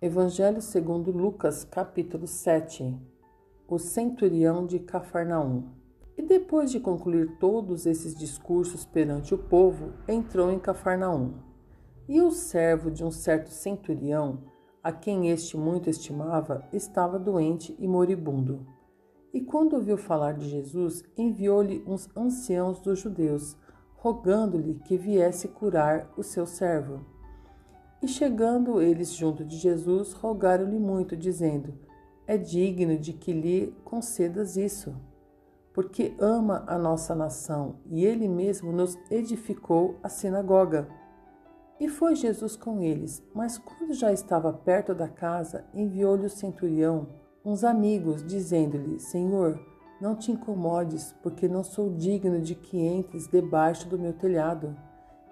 Evangelho segundo Lucas, capítulo 7. O centurião de Cafarnaum. E depois de concluir todos esses discursos perante o povo, entrou em Cafarnaum. E o servo de um certo centurião, a quem este muito estimava, estava doente e moribundo. E quando ouviu falar de Jesus, enviou-lhe uns anciãos dos judeus, rogando-lhe que viesse curar o seu servo. E chegando eles junto de Jesus, rogaram-lhe muito, dizendo: é digno de que lhe concedas isso, porque ama a nossa nação, e ele mesmo nos edificou a sinagoga. E foi Jesus com eles, mas quando já estava perto da casa, enviou-lhe o centurião uns amigos, dizendo-lhe: Senhor, não te incomodes, porque não sou digno de que entres debaixo do meu telhado,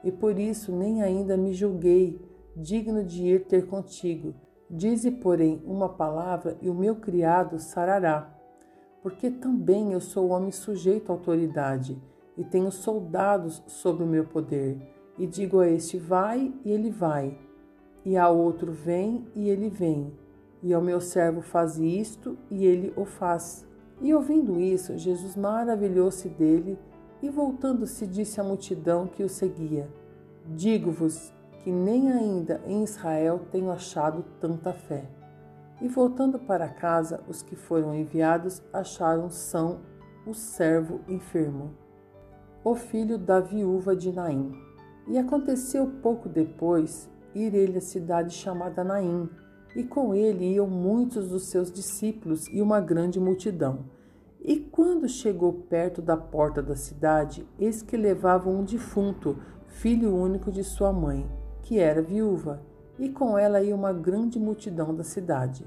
e por isso nem ainda me julguei digno de ir ter contigo. Dize, porém, uma palavra e o meu criado sarará. Porque também eu sou homem sujeito à autoridade e tenho soldados sob o meu poder. E digo a este, vai, e ele vai. E ao outro, vem, e ele vem. E ao meu servo, faz isto, e ele o faz. E ouvindo isso, Jesus maravilhou-se dele e voltando-se disse à multidão que o seguia: digo-vos que nem ainda em Israel tenho achado tanta fé. E voltando para casa, os que foram enviados acharam são o servo enfermo, o filho da viúva de Naim. E aconteceu pouco depois ir ele à cidade chamada Naim, e com ele iam muitos dos seus discípulos e uma grande multidão. E quando chegou perto da porta da cidade, eis que levavam um defunto, filho único de sua mãe, que era viúva, e com ela ia uma grande multidão da cidade.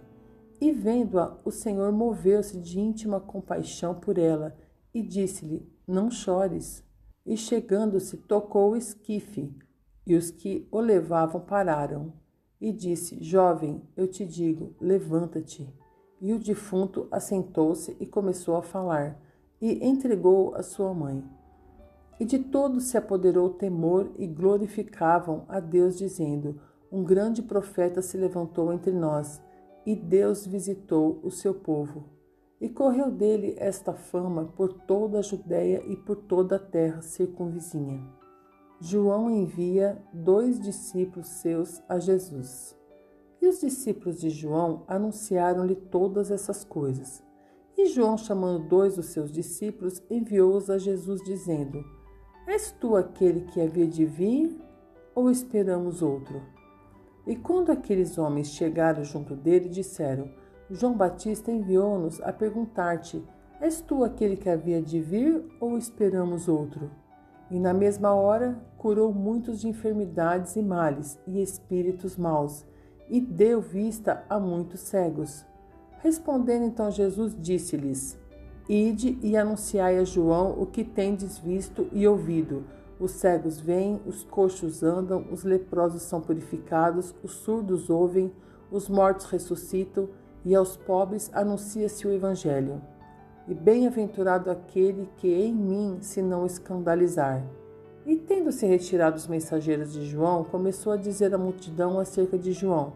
E vendo-a, o Senhor moveu-se de íntima compaixão por ela, e disse-lhe: não chores. E chegando-se, tocou o esquife, e os que o levavam pararam. E disse: jovem, eu te digo, levanta-te. E o defunto assentou-se e começou a falar, e entregou a sua mãe. E de todos se apoderou o temor e glorificavam a Deus, dizendo: um grande profeta se levantou entre nós, e Deus visitou o seu povo. E correu dele esta fama por toda a Judéia e por toda a terra circunvizinha. João envia 2 discípulos seus a Jesus. E os discípulos de João anunciaram-lhe todas essas coisas. E João, chamando 2 dos seus discípulos, enviou-os a Jesus, dizendo: és tu aquele que havia de vir, ou esperamos outro? E quando aqueles homens chegaram junto dele, disseram: João Batista enviou-nos a perguntar-te: és tu aquele que havia de vir, ou esperamos outro? E na mesma hora curou muitos de enfermidades e males e espíritos maus, e deu vista a muitos cegos. Respondendo então Jesus, disse-lhes: ide e anunciai a João o que tendes visto e ouvido. Os cegos veem, os coxos andam, os leprosos são purificados, os surdos ouvem, os mortos ressuscitam, e aos pobres anuncia-se o Evangelho. E bem-aventurado aquele que em mim se não escandalizar. E tendo-se retirado os mensageiros de João, começou a dizer à multidão acerca de João: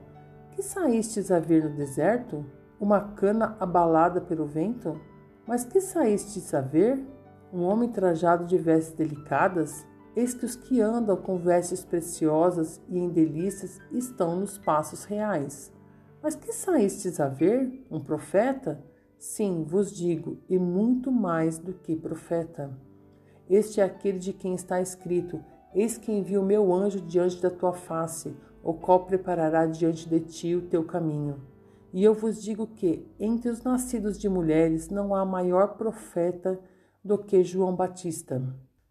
que saístes a ver no deserto? Uma cana abalada pelo vento? Mas que saístes a ver? Um homem trajado de vestes delicadas? Eis que os que andam com vestes preciosas e em delícias estão nos passos reais. Mas que saístes a ver? Um profeta? Sim, vos digo, e muito mais do que profeta. Este é aquele de quem está escrito: eis que envio o meu anjo diante da tua face, o qual preparará diante de ti o teu caminho. E eu vos digo que, entre os nascidos de mulheres, não há maior profeta do que João Batista.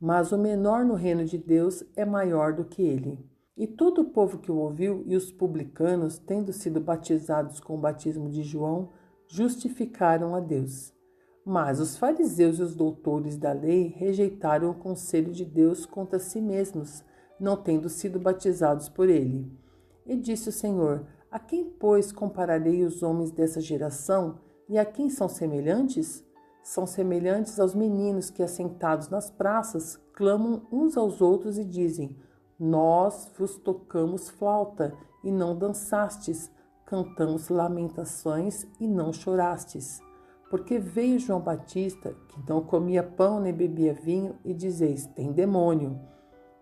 Mas o menor no reino de Deus é maior do que ele. E todo o povo que o ouviu e os publicanos, tendo sido batizados com o batismo de João, justificaram a Deus. Mas os fariseus e os doutores da lei rejeitaram o conselho de Deus contra si mesmos, não tendo sido batizados por ele. E disse o Senhor: a quem, pois, compararei os homens dessa geração, e a quem são semelhantes? São semelhantes aos meninos que, assentados nas praças, clamam uns aos outros e dizem: nós vos tocamos flauta, e não dançastes, cantamos lamentações e não chorastes? Porque veio João Batista, que não comia pão nem bebia vinho, e dizeis, tem demônio.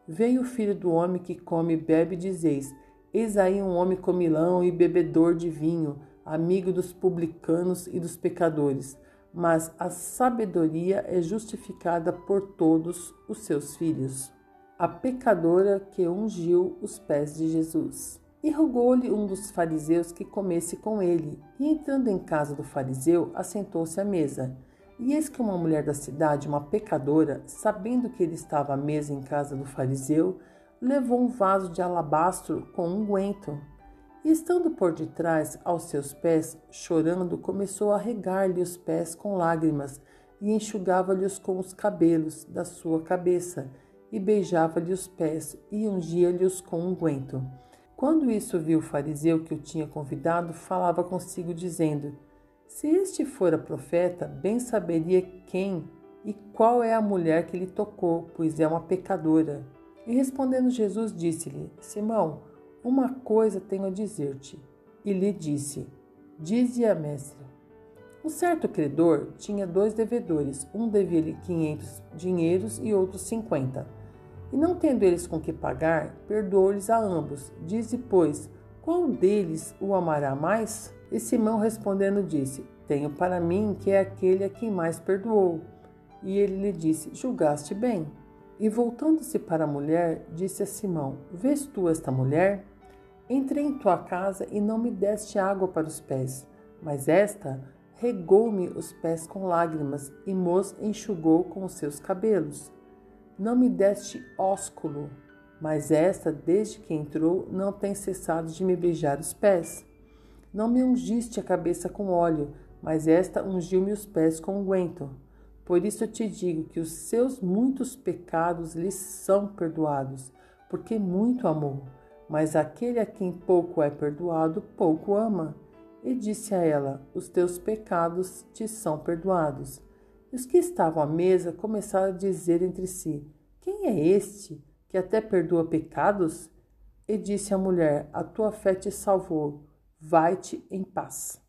Veio o Filho do Homem que come e bebe, e dizeis, eis aí um homem comilão e bebedor de vinho, amigo dos publicanos e dos pecadores. Mas a sabedoria é justificada por todos os seus filhos. A pecadora que ungiu os pés de Jesus. E rogou-lhe um dos fariseus que comesse com ele, e entrando em casa do fariseu, assentou-se à mesa. E eis que uma mulher da cidade, uma pecadora, sabendo que ele estava à mesa em casa do fariseu, levou um vaso de alabastro com unguento. E estando por detrás, aos seus pés, chorando, começou a regar-lhe os pés com lágrimas, e enxugava-lhes com os cabelos da sua cabeça, e beijava-lhe os pés, e ungia-lhes com unguento. Quando isso viu o fariseu que o tinha convidado, falava consigo, dizendo, se este fora profeta, bem saberia quem e qual é a mulher que lhe tocou, pois é uma pecadora. E respondendo Jesus, disse-lhe, Simão, uma coisa tenho a dizer-te. E lhe disse, dize-a, mestre. Um certo credor tinha 2 devedores, um devia-lhe 500 dinheiros e outro 50. E não tendo eles com que pagar, perdoou-lhes a ambos. Dize, pois, qual deles o amará mais? E Simão respondendo disse, tenho para mim que é aquele a quem mais perdoou. E ele lhe disse, julgaste bem. E voltando-se para a mulher, disse a Simão, vês tu esta mulher? Entrei em tua casa e não me deste água para os pés, mas esta regou-me os pés com lágrimas e mos enxugou com os seus cabelos. Não me deste ósculo, mas esta, desde que entrou, não tem cessado de me beijar os pés. Não me ungiste a cabeça com óleo, mas esta ungiu-me os pés com unguento. Por isso eu te digo que os seus muitos pecados lhes são perdoados, porque muito amou. Mas aquele a quem pouco é perdoado, pouco ama. E disse a ela, os teus pecados te são perdoados. E os que estavam à mesa começaram a dizer entre si, quem é este que até perdoa pecados? E disse a mulher, a tua fé te salvou, vai-te em paz.